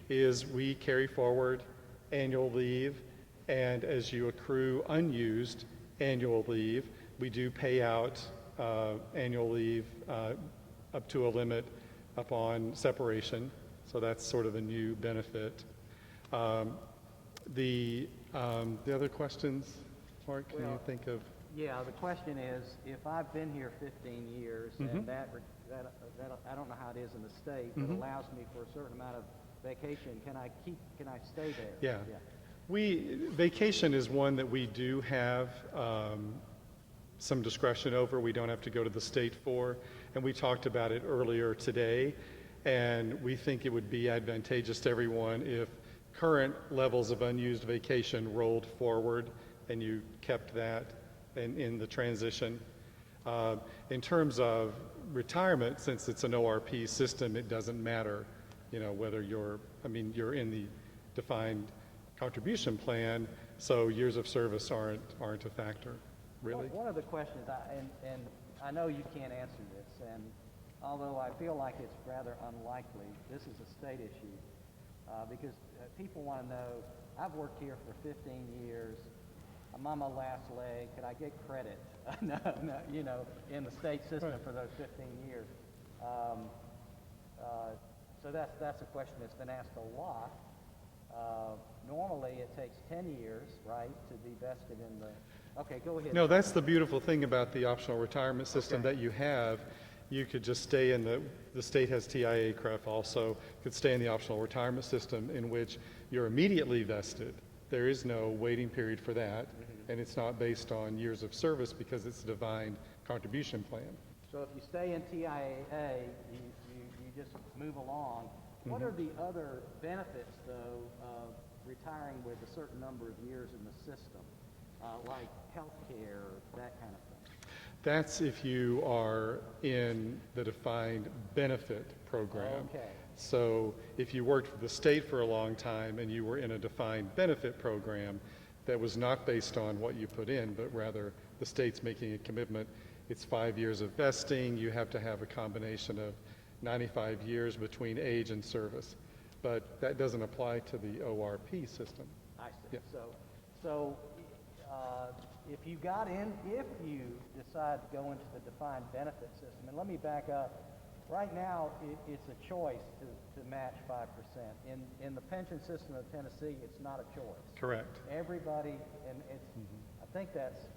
is we carry forward annual leave, and as you accrue unused annual leave, we do pay out annual leave up to a limit upon separation, so that's sort of a new benefit. The other questions, Mark, can you think of? Yeah, the question is, if I've been here 15 years, and that I don't know how it is in the state, but allows me for a certain amount of vacation, can I stay there? Yeah. Vacation is one that we do have some discretion over. We don't have to go to the state for, and we talked about it earlier today, and we think it would be advantageous to everyone if current levels of unused vacation rolled forward and you kept that in the transition. In terms of retirement, since it's an ORP system, it doesn't matter, whether you're in the defined contribution plan, so years of service aren't a factor, really. One of the questions, and I know you can't answer this, and although I feel like it's rather unlikely, this is a state issue, because people want to know, I've worked here for 15 years, I'm on my last leg, could I get credit? No, in the state system for those 15 years. So that's a question that's been asked a lot. Normally it takes 10 years, right, to be vested in the, okay, go ahead. No, that's the beautiful thing about the optional retirement system that you have. You could just stay in the state has TIA CREF also, could stay in the optional retirement system in which you're immediately vested. There is no waiting period for that, and it's not based on years of service because it's a defined contribution plan. So if you stay in TIAA, you just move along. What are the other benefits, though, of retiring with a certain number of years in the system, like health care, that kind of thing? That's if you are in the defined benefit program. Okay. So if you worked for the state for a long time and you were in a defined benefit program that was not based on what you put in, but rather the state's making a commitment, it's 5 years of vesting, you have to have a combination of 95 years between age and service. But that doesn't apply to the ORP system. I see. Yeah. So if you decide to go into the defined benefit system, and let me back up, right now it's a choice to match 5%. In the pension system of Tennessee, it's not a choice. Correct. Everybody, and it's, I think that's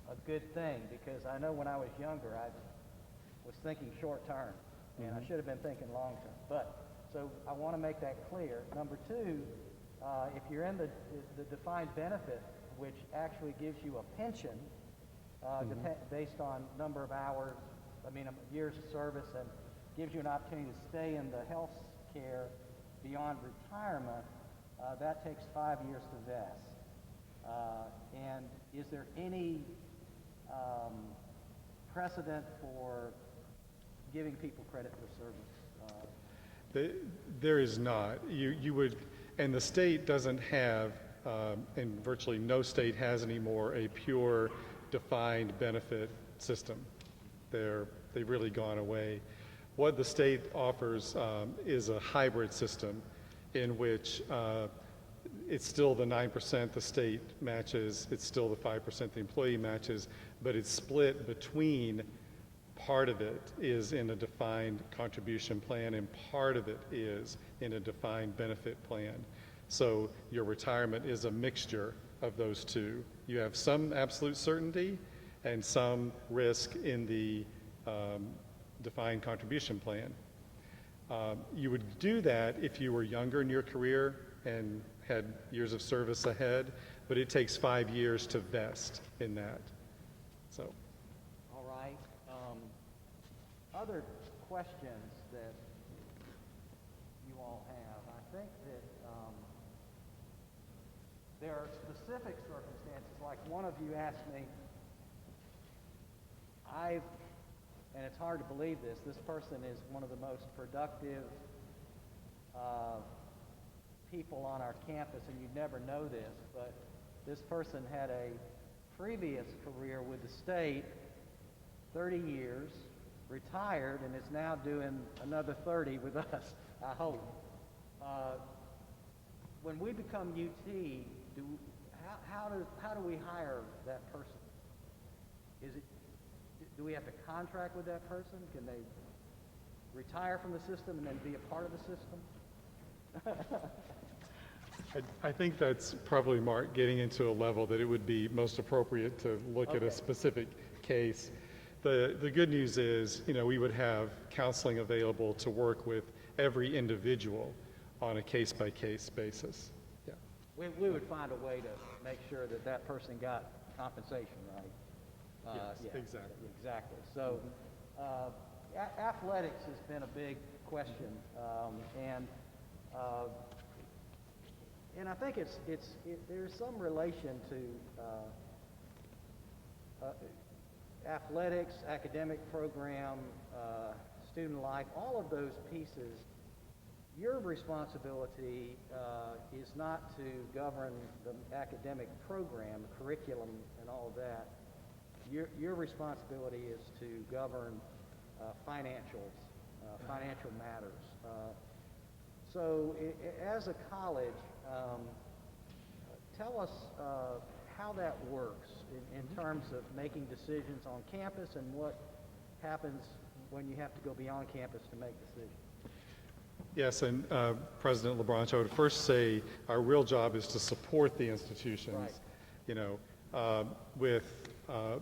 a good thing, because I know when I was younger, I was thinking short term, and I should have been thinking long term. But, so I want to make that clear. Number two, if you're in the defined benefit, which actually gives you a pension based on number of hours, years of service, and gives you an opportunity to stay in the health care beyond retirement, that takes 5 years to vest. And is there any precedent for giving people credit for service? There is not. You would, and the state doesn't have, and virtually no state has anymore, a pure defined benefit system. They've really gone away. What the state offers is a hybrid system in which it's still the 9% the state matches, it's still the 5% the employee matches, but it's split between part of it is in a defined contribution plan and part of it is in a defined benefit plan. So your retirement is a mixture of those two. You have some absolute certainty and some risk in the defined contribution plan. You would do that if you were younger in your career and had years of service ahead, but it takes 5 years to vest in that. other questions that you all have, I think that there are specific circumstances, like one of you asked me, and it's hard to believe this person is one of the most productive people on our campus, and you'd never know this, but this person had a previous career with the state, 30 years, retired, and is now doing another 30 with us, I hope. When we become UT, how do we hire that person? Do we have to contract with that person? Can they retire from the system and then be a part of the system? I think that's probably, Mark, getting into a level that it would be most appropriate to look at a specific case. The good news is, we would have counseling available to work with every individual on a case-by-case basis. Yeah. We would find a way to make sure that that person got compensation, right? Yes, exactly. Exactly. So athletics has been a big question, and I think there's some relation to athletics, academic program, student life, all of those pieces. Your responsibility is not to govern the academic program, the curriculum, and all of that. Your responsibility is to govern financials, financial matters. So as a college, tell us how that works in terms of making decisions on campus and what happens when you have to go beyond campus to make decisions. Yes, and President LeBranch, I would first say our real job is to support the institutions, right. With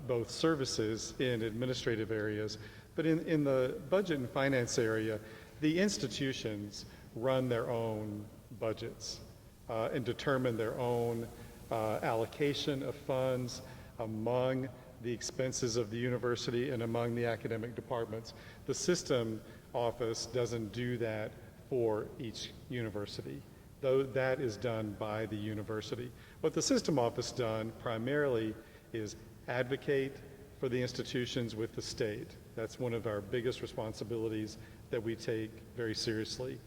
both services in administrative areas, but in the budget and finance area, the institutions run their own budgets and determine their own allocation of funds among the expenses of the university and among the academic departments. The system office doesn't do that for each university, though that is done by the university. What the system office done primarily is advocate for the institutions with the state. That's one of our biggest responsibilities that we take very seriously.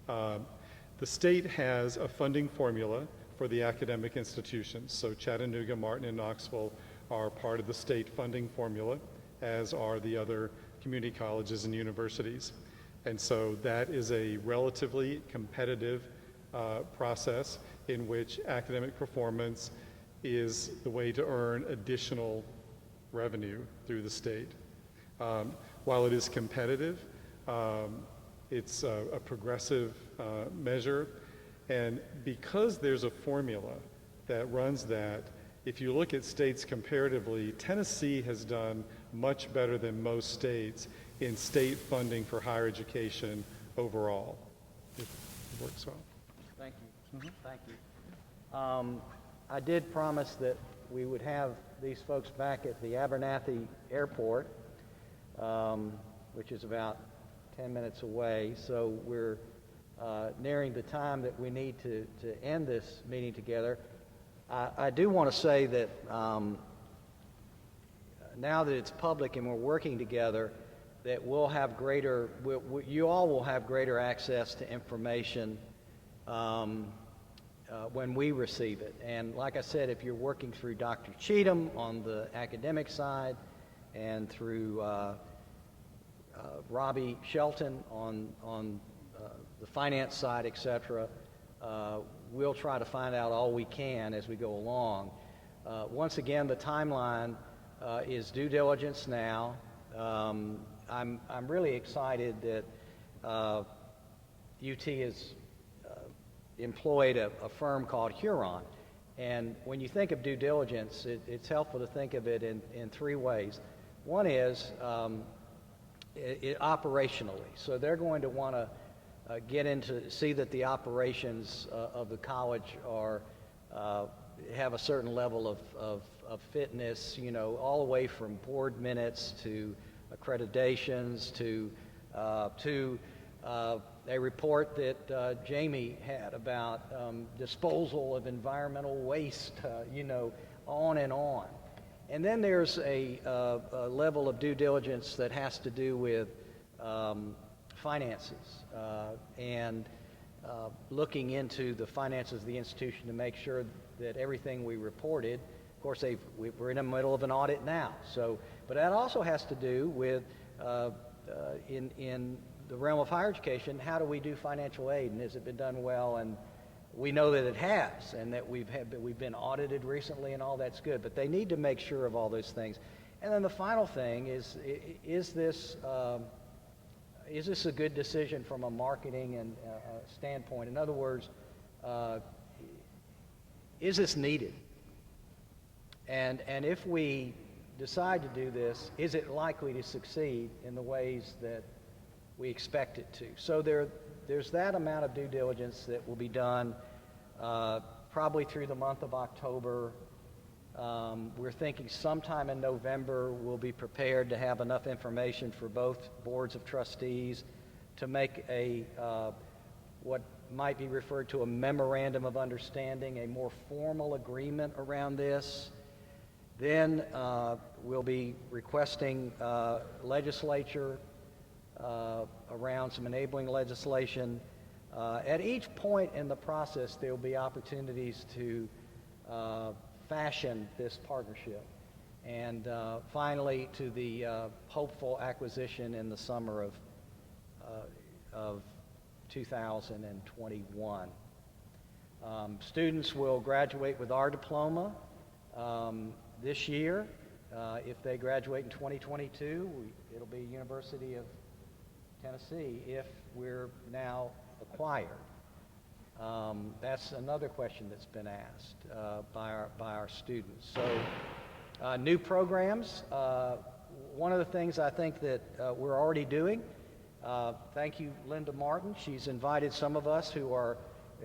The state has a funding formula for the academic institutions. So Chattanooga, Martin, and Knoxville are part of the state funding formula, as are the other community colleges and universities. And so that is a relatively competitive process in which academic performance is the way to earn additional revenue through the state. While it is competitive, it's a progressive measure. And because there's a formula that runs that, if you look at states comparatively, Tennessee has done much better than most states in state funding for higher education overall. It works well. Thank you. Thank you. I did promise that we would have these folks back at the Abernathy Airport, which is about 10 minutes away. So we're nearing the time that we need to end this meeting together. I do want to say that now that it's public and we're working together, that we'll have you all will have greater access to information when we receive it. And like I said, if you're working through Dr. Cheatham on the academic side and through Robbie Shelton on the finance side, etc., we'll try to find out all we can as we go along. Once again, the timeline is due diligence now. I'm really excited that UT has employed a firm called Huron. And when you think of due diligence, it's helpful to think of it in three ways. One is operationally. So they're going to want to see that the operations of the college are have a certain level of fitness, all the way from board minutes to accreditations to a report that Jamie had about disposal of environmental waste, on and on. And then there's a level of due diligence that has to do with finances and looking into the finances of the institution to make sure that everything we reported, of course, we're in the middle of an audit now. But that also has to do with in the realm of higher education, how do we do financial aid, and has it been done well? And we know that it has, and that we've been audited recently, and all that's good. But they need to make sure of all those things. And then the final thing is this a good decision from a marketing and standpoint? In other words, is this needed? And if we decide to do this, is it likely to succeed in the ways that we expect it to? So there's that amount of due diligence that will be done probably through the month of October. We're thinking sometime in November we'll be prepared to have enough information for both boards of trustees to make what might be referred to a memorandum of understanding, a more formal agreement around this. Then we'll be requesting legislature around some enabling legislation. At each point in the process, there will be opportunities to fashion this partnership. And finally, to the hopeful acquisition in the summer of 2021. Students will graduate with our diploma this year. If they graduate in 2022, it'll be University of Tennessee if we're now acquired. That's another question that's been asked by our students. So new programs. One of the things I think that we're already doing, thank you, Linda Martin. She's invited some of us who are,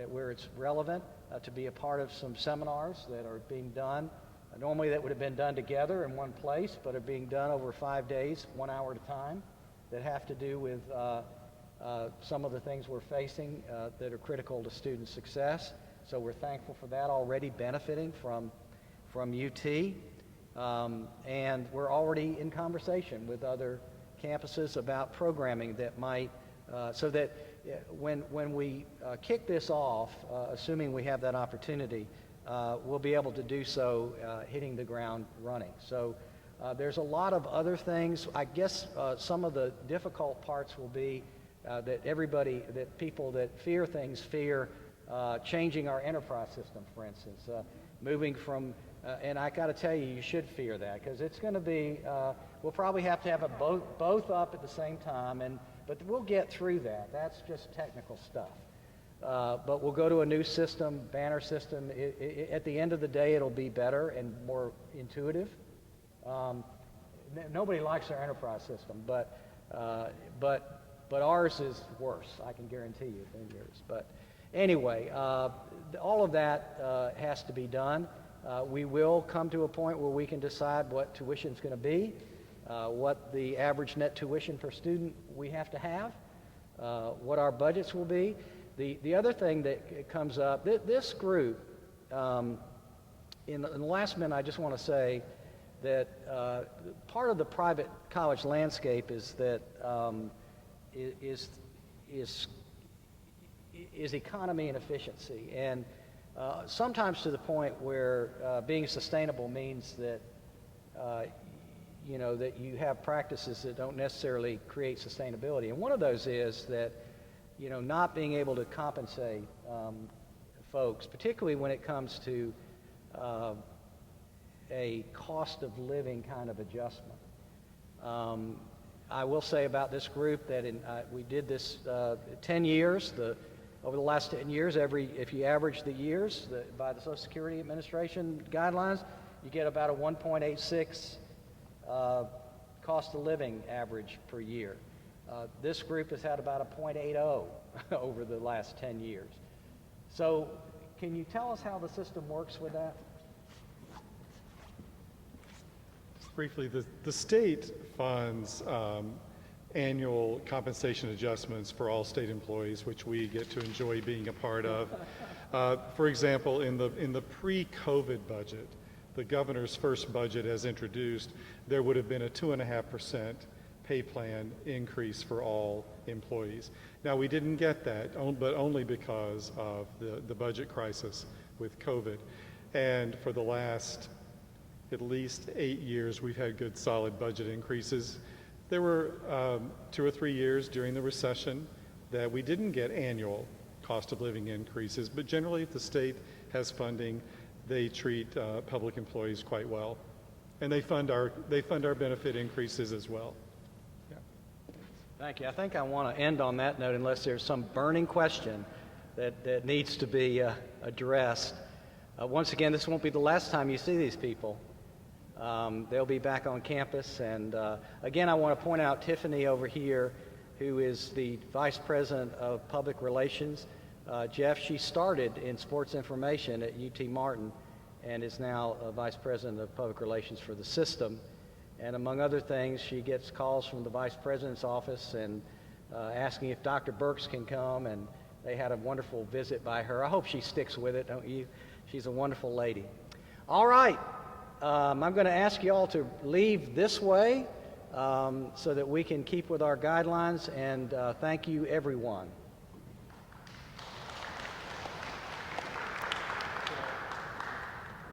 where it's relevant, to be a part of some seminars that are being done. Normally that would have been done together in one place, but are being done over 5 days, 1 hour at a time, that have to do with some of the things we're facing that are critical to student success. So we're thankful for that, already benefiting from UT. And we're already in conversation with other campuses about programming that might, so that when we kick this off, assuming we have that opportunity, we'll be able to do so hitting the ground running. So there's a lot of other things. I guess some of the difficult parts will be that people that fear things fear changing our enterprise system, for instance. Moving from, and I got to tell you, you should fear that, because it's going to be, we'll probably have to have it both up at the same time, but we'll get through that. That's just technical stuff. But we'll go to a new system, banner system. At the end of the day, it'll be better and more intuitive. Nobody likes our enterprise system, but ours is worse, I can guarantee you, than yours. But anyway, all of that has to be done. We will come to a point where we can decide what tuition is going to be, what the average net tuition per student we have to have, what our budgets will be. The other thing that comes up, this group, in the last minute, I just want to say that part of the private college landscape is that is economy and efficiency, and sometimes to the point where being sustainable means that that you have practices that don't necessarily create sustainability. And one of those is that not being able to compensate folks, particularly when it comes to a cost of living kind of adjustment. I will say about this group that we did this 10 years. Over the last 10 years, if you average the years by the Social Security Administration guidelines, you get about a 1.86 cost of living average per year. This group has had about a 0.80 over the last 10 years. So can you tell us how the system works with that? briefly, the state funds annual compensation adjustments for all state employees, which we get to enjoy being a part of. For example, in the pre-COVID budget, the governor's first budget as introduced, there would have been a 2.5% pay plan increase for all employees. Now, we didn't get that, but only because of the budget crisis with COVID. And for the last at least 8 years, we've had good, solid budget increases. There were 2 or 3 years during the recession that we didn't get annual cost of living increases, but generally, if the state has funding, they treat public employees quite well, and they fund our benefit increases as well. Yeah. Thank you. I think I want to end on that note, unless there's some burning question that needs to be addressed. Once again, this won't be the last time you see these people. They'll be back on campus, and again, I want to point out Tiffany over here, who is the Vice President of Public Relations. Jeff, she started in sports information at UT Martin and is now Vice President of Public Relations for the system. And among other things, she gets calls from the Vice President's office and asking if Dr. Burks can come, and they had a wonderful visit by her. I hope she sticks with it, don't you? She's a wonderful lady. All right, I'm going to ask you all to leave this way so that we can keep with our guidelines, and thank you, everyone.